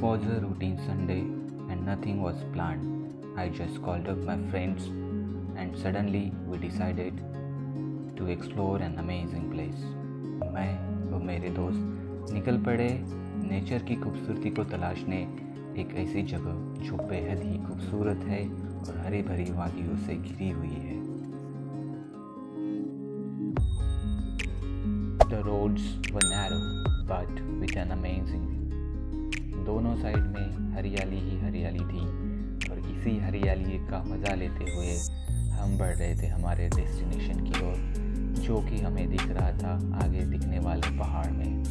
was a routine Sunday and nothing was planned. I just called up my friends and suddenly we decided to explore an amazing place. मैं और मेरे दोस्त निकल पड़े nature की खूबसूरती को तलाशने एक ऐसी जगह जो बेहद ही खूबसूरत है और हरी भरी वादियों से घिरी हुई है। The roads were narrow but with an amazing view. दोनों साइड में हरियाली ही हरियाली थी और इसी हरियाली का मज़ा लेते हुए हम बढ़ रहे थे हमारे डेस्टिनेशन की ओर, जो कि हमें दिख रहा था आगे दिखने वाले पहाड़ में।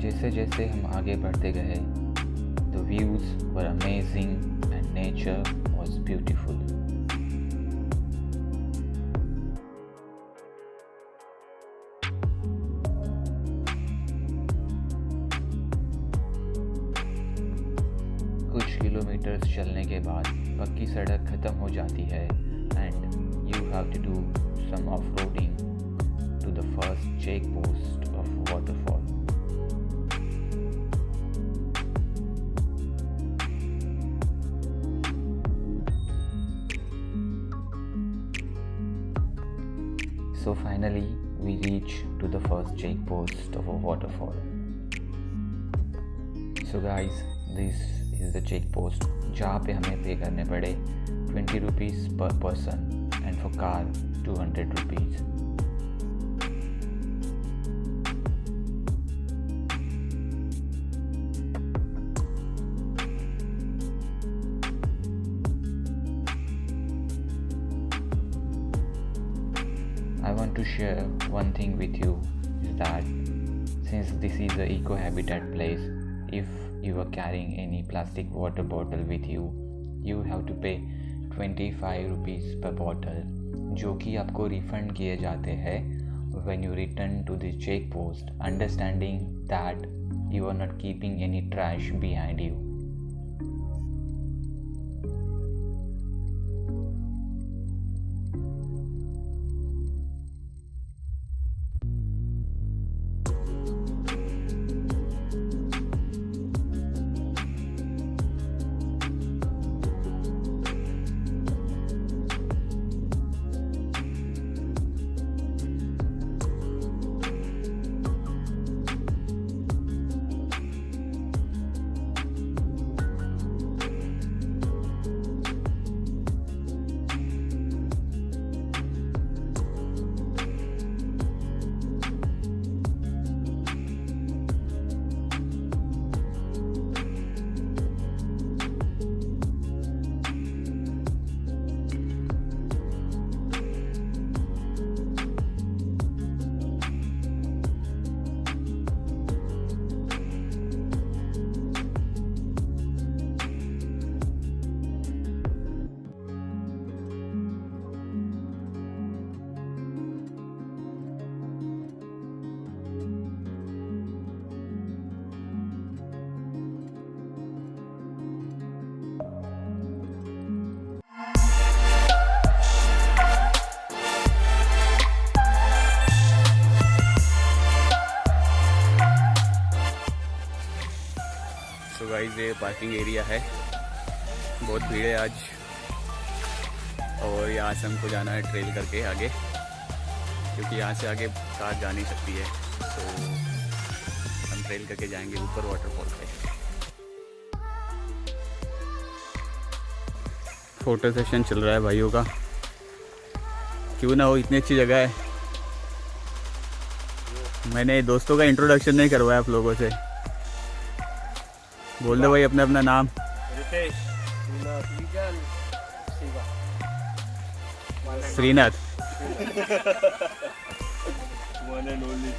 जैसे जैसे हम आगे बढ़ते गए, the views were amazing and nature was beautiful. कुछ किलोमीटर्स चलने के बाद पक्की सड़क ख़त्म हो जाती है and you have to do some off-roading to the first check post of Waterfall. So finally we reach to the first check post of a waterfall. So guys, this is the check post जहाँ पे हमें पे करने पड़े 20 rupees per person and for car 200 rupees. I want to share one thing with you is that since this is a eco-habitat place, if you are carrying any plastic water bottle with you, you have to pay 25 rupees per bottle, जो कि आपको refund किए जाते हैं when you return to the check post, understanding that you are not keeping any trash behind you. तो guys ये parking area है, बहुत भीड़ है आज और यहाँ से हमको जाना है ट्रेल करके आगे, क्योंकि यहाँ से आगे कार जा नहीं सकती है, तो हम ट्रेल करके जाएंगे ऊपर वाटरफॉल पे। फोटो सेशन चल रहा है भाइयों का, क्यों ना हो, इतनी अच्छी जगह है। मैंने दोस्तों का इंट्रोडक्शन नहीं करवाया आप लोगों से, बोल दो भाई अपना अपना नाम। Gitesh, Srinath. one and only.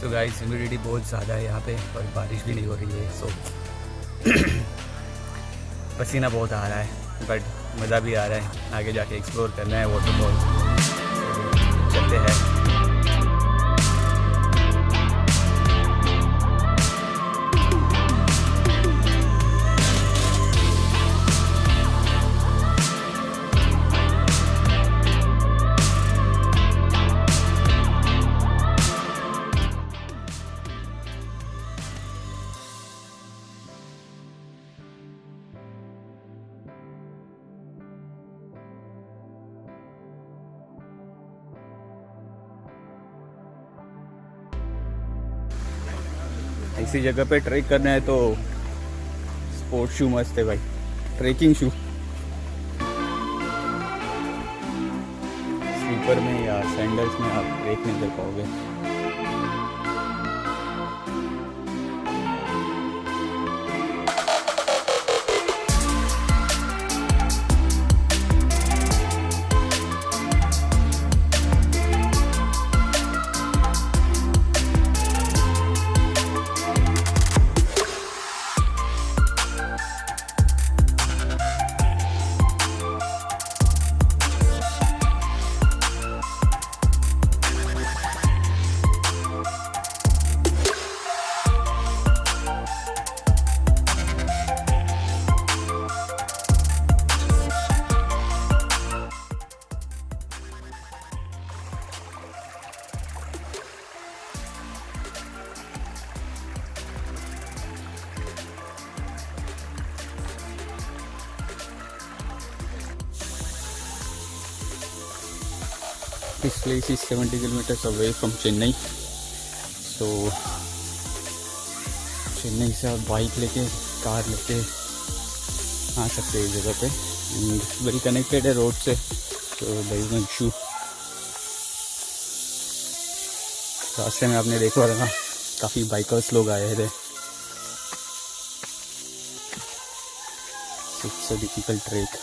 तो गाइस ह्यूमिडिटी बहुत ज़्यादा है यहाँ पे और बारिश भी नहीं हो रही है, सो पसीना बहुत आ रहा है, बट मज़ा भी आ रहा है। आगे जाके एक्सप्लोर करना है वाटरफॉल, चलते हैं। इसी जगह पे ट्रैक करना है तो स्पोर्ट्स शू मस्त है भाई, ट्रैकिंग शू। स्लीपर में या सैंडल्स में आप ट्रैक नहीं कर पाओगे। This place is 70 kilometers away from Chennai, so Chennai से आप बाइक लेके कार लेके आ सकते हैं इस जगह पे, एंड वेरी कनेक्टेड है रोड से, तो देयर इज नो इशू। रास्ते में आपने देखा होगा काफ़ी बाइकर्स लोग आए थे। It's a difficult trek.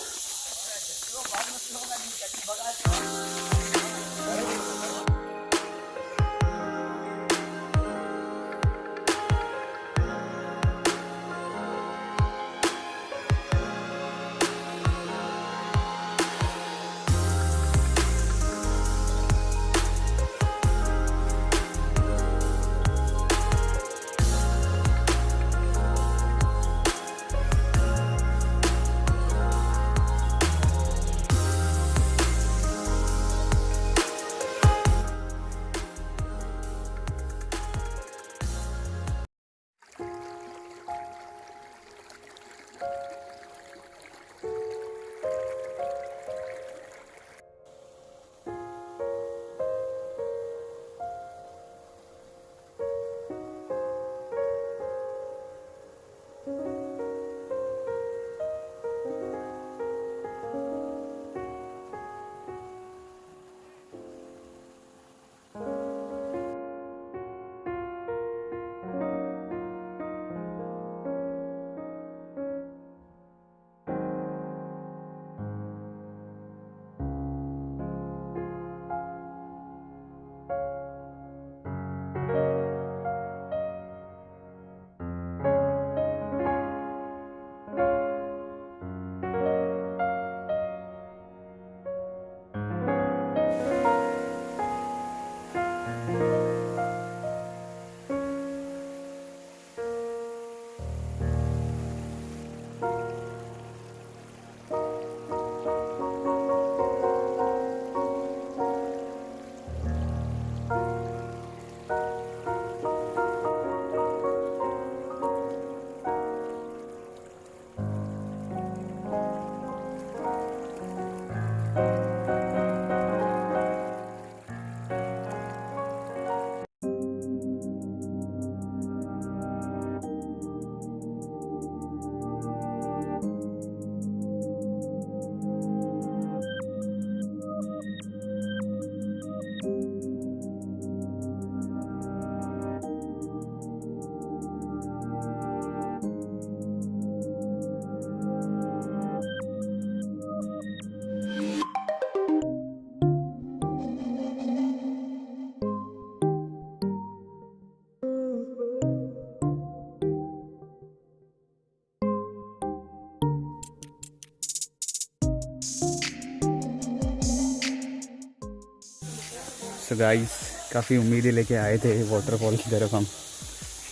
So guys काफ़ी उम्मीदें लेके आए थे वाटरफॉल की तरफ हम,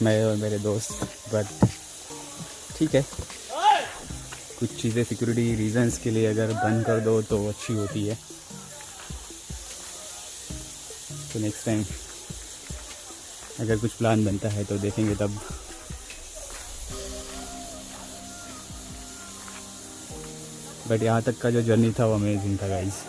मैं और मेरे दोस्त, बट ठीक है, कुछ चीज़ें सिक्योरिटी रीजंस के लिए अगर बंद कर दो तो अच्छी होती है। तो नेक्स्ट टाइम अगर कुछ प्लान बनता है तो देखेंगे तब। बट यहाँ तक का जो जर्नी था वो अमेजिंग था गाइस।